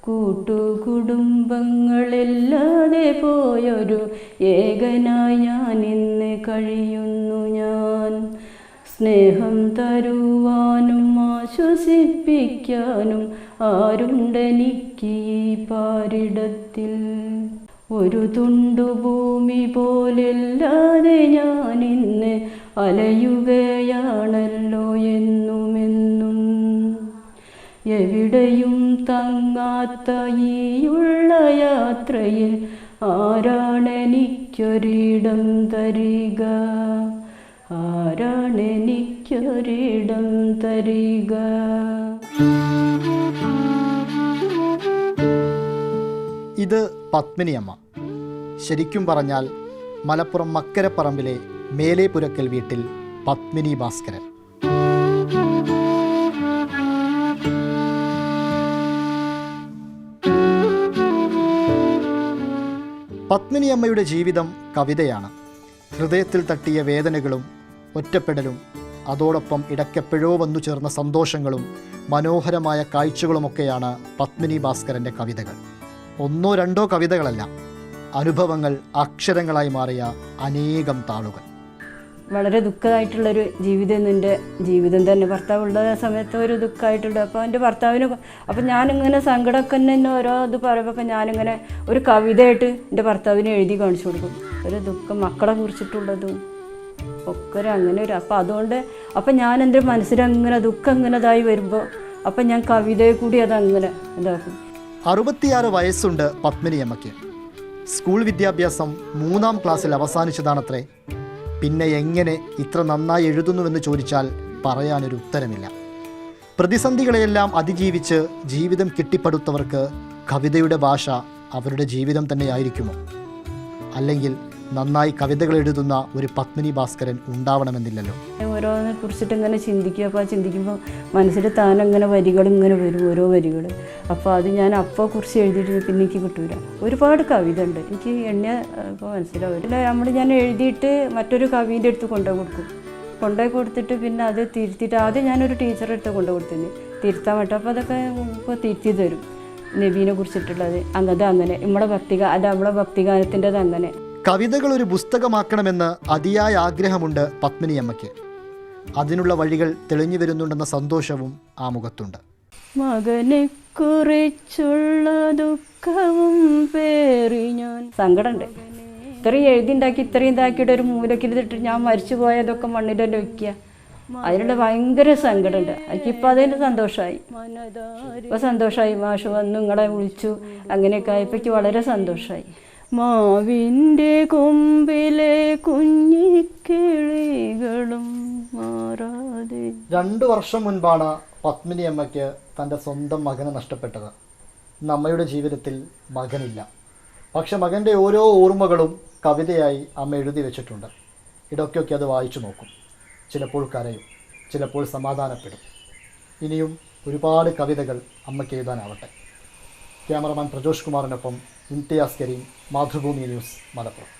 കൂട്ടുകുടുംബങ്ങളില്ലാതെ പോയൊരു ഏകനായി ഞാൻ ഇന്ന് കഴിയുന്നു. ഞാൻ സ്നേഹം തരുവാനും ആശ്വസിപ്പിക്കാനും ആരുണ്ടെനിക്ക് ഈ പാരിടത്തിൽ. ഒരു തുണ്ടു ഭൂമി പോലില്ലാതെ ഞാൻ ഇന്ന് അലയുകയാണല്ലോ എന്നുമെന്നും. എവിടെയും തങ്ങാത്ത ഈയുള്ള യാത്രയിൽ ആരാണെനിക്കൊരിടം തരിക, ആരാണെനിക്കൊരിടം തരിക. ഇത് പത്മിനിയമ്മ. ശരിക്കും പറഞ്ഞാൽ മലപ്പുറം മക്കരപ്പറമ്പിലെ മേലേപുരക്കൽ വീട്ടിൽ പത്മിനി ഭാസ്കരൻ. പത്മിനിയമ്മയുടെ ജീവിതം കവിതയാണ്. ഹൃദയത്തിൽ തട്ടിയ വേദനകളും ഒറ്റപ്പെടലും അതോടൊപ്പം ഇടയ്ക്കെപ്പോഴോ വന്നു ചേർന്ന സന്തോഷങ്ങളും മനോഹരമായ കാഴ്ചകളുമൊക്കെയാണ് പത്മിനി ഭാസ്കരൻ്റെ കവിതകൾ. ഒന്നോ രണ്ടോ കവിതകളല്ല, അനുഭവങ്ങൾ അക്ഷരങ്ങളായി മാറിയ അനേകം താളുകൾ. വളരെ ദുഃഖമായിട്ടുള്ളൊരു ജീവിതം, എൻ്റെ ജീവിതം തന്നെ. ഭർത്താവുള്ള സമയത്ത് ഒരു ദുഃഖമായിട്ടുണ്ട്. അപ്പോൾ എൻ്റെ ഭർത്താവിന്, അപ്പം ഞാനിങ്ങനെ സങ്കടമൊക്കെ തന്നെ ഓരോ ഇത് പറയുമ്പോൾ ഞാനിങ്ങനെ ഒരു കവിതയായിട്ട് എൻ്റെ ഭർത്താവിന് എഴുതി കാണിച്ചു കൊടുക്കും. ഒരു ദുഃഖം മക്കളെ കുറിച്ചിട്ടുള്ളതും ഒക്കെ അങ്ങനെ ഒരു. അപ്പം അതുകൊണ്ട് അപ്പം ഞാൻ എൻ്റെ മനസ്സിലങ്ങനെ ദുഃഖം ഇങ്ങനെ ഇതായി വരുമ്പോൾ അപ്പം ഞാൻ കവിതയെ കൂടി അതങ്ങനെ ഇതാക്കും. 66 വയസ്സുണ്ട് പത്മിനിയമ്മയ്ക്ക്. സ്കൂൾ വിദ്യാഭ്യാസം 3ാം ക്ലാസ്സിൽ അവസാനിച്ചതാണത്രേ. പിന്നെ എങ്ങനെ ഇത്ര നന്നായി എഴുതുന്നുവെന്ന് ചോദിച്ചാൽ പറയാനൊരു ഉത്തരമില്ല. പ്രതിസന്ധികളെയെല്ലാം അതിജീവിച്ച് ജീവിതം കെട്ടിപ്പടുത്തവർക്ക് കവിതയുടെ ഭാഷ അവരുടെ ജീവിതം തന്നെയായിരിക്കുമോ? അല്ലെങ്കിൽ നന്നായി കവിതകൾ എഴുതുന്ന ഒരു പത്മിനി ഭാസ്കരൻ ഉണ്ടാവണമെന്നില്ലല്ലോ. ഓരോന്നെ കുറിച്ചിട്ട് ഇങ്ങനെ ചിന്തിക്കുക. അപ്പോൾ ചിന്തിക്കുമ്പോൾ മനസ്സിൽ താനങ്ങനെ വരികൾ ഇങ്ങനെ വരും, ഓരോ വരികൾ. അപ്പോൾ അത് ഞാൻ അപ്പോൾ കുറിച്ച് എഴുതിയിട്ട് പിന്നെ എനിക്ക് കിട്ടൂല. ഒരുപാട് കവിത ഉണ്ട് എനിക്ക് ഇപ്പോൾ മനസ്സിലാവില്ല. ഞാൻ എഴുതിയിട്ട് മറ്റൊരു കവിൻ്റെ അടുത്ത് കൊണ്ടുപോയി കൊടുത്തിട്ട് പിന്നെ അത് തിരുത്തിയിട്ട് ആദ്യം ഞാനൊരു ടീച്ചറെ അടുത്ത് കൊടുത്തിന് തിരുത്താൻ പറ്റും. അപ്പോൾ അതൊക്കെ ഇപ്പോൾ തിരുത്തി തരും. നബീനെ കുറിച്ചിട്ടുള്ളത് അങ്ങനെ നമ്മളെ ഭക്തിഗാനത്തിൻ്റെത് അങ്ങനെ. കവിതകൾ ഒരു പുസ്തകമാക്കണമെന്ന് അതിയായ ആഗ്രഹമുണ്ട് പത്മിനിയമ്മയ്ക്ക്. അതിനുള്ള വഴികൾ തെളിഞ്ഞു വരുന്നുണ്ടെന്ന സന്തോഷവും ആ മുഖത്തുണ്ട്. മകനെ കുറിച്ചുള്ള ദുഃഖവും പേറി ഞാൻ. സങ്കടമുണ്ട്. ഇത്രയും എഴുതിണ്ടാക്കി ഇത്രയും ഇതാക്കിയിട്ട് ഒരു മൂലക്കിലിട്ട് ഞാൻ മരിച്ചു പോയതൊക്കെ മണ്ണിലല്ലേ വയ്ക്കുക. അതിനുള്ള ഭയങ്കര സങ്കടമുണ്ട്. എനിക്കിപ്പോൾ അതിന് സന്തോഷമായി. ഇപ്പോൾ സന്തോഷമായി. മാഷ് വന്നു നിങ്ങളെ വിളിച്ചു അങ്ങനെയൊക്കെ ആയപ്പോഴേക്ക് വളരെ സന്തോഷമായി. മാവിൻ്റെ കൊമ്പിലെ കുഞ്ഞിക്കിളികളും മാറാതെ. 2 വർഷം മുൻപാണ് പത്മിനിയമ്മയ്ക്ക് തൻ്റെ സ്വന്തം മകനെ നഷ്ടപ്പെട്ടത്. അമ്മയുടെ ജീവിതത്തിൽ മകനില്ല. പക്ഷെ മകൻ്റെ ഓരോ ഓർമ്മകളും കവിതയായി അമ്മ എഴുതി വെച്ചിട്ടുണ്ട്. ഇടയ്ക്കൊക്കെ അത് വായിച്ചു നോക്കും. ചിലപ്പോൾ കരയും, ചിലപ്പോൾ സമാധാനപ്പെടും. ഇനിയും ഒരുപാട് കവിതകൾ അമ്മയ്ക്ക് എഴുതാനാവട്ടെ. ക്യാമറമാൻ പ്രജോഷ് കുമാറിനൊപ്പം ഇംതിയാസ് കരീം, മാതൃഭൂമി ന്യൂസ്, മലപ്പുറം.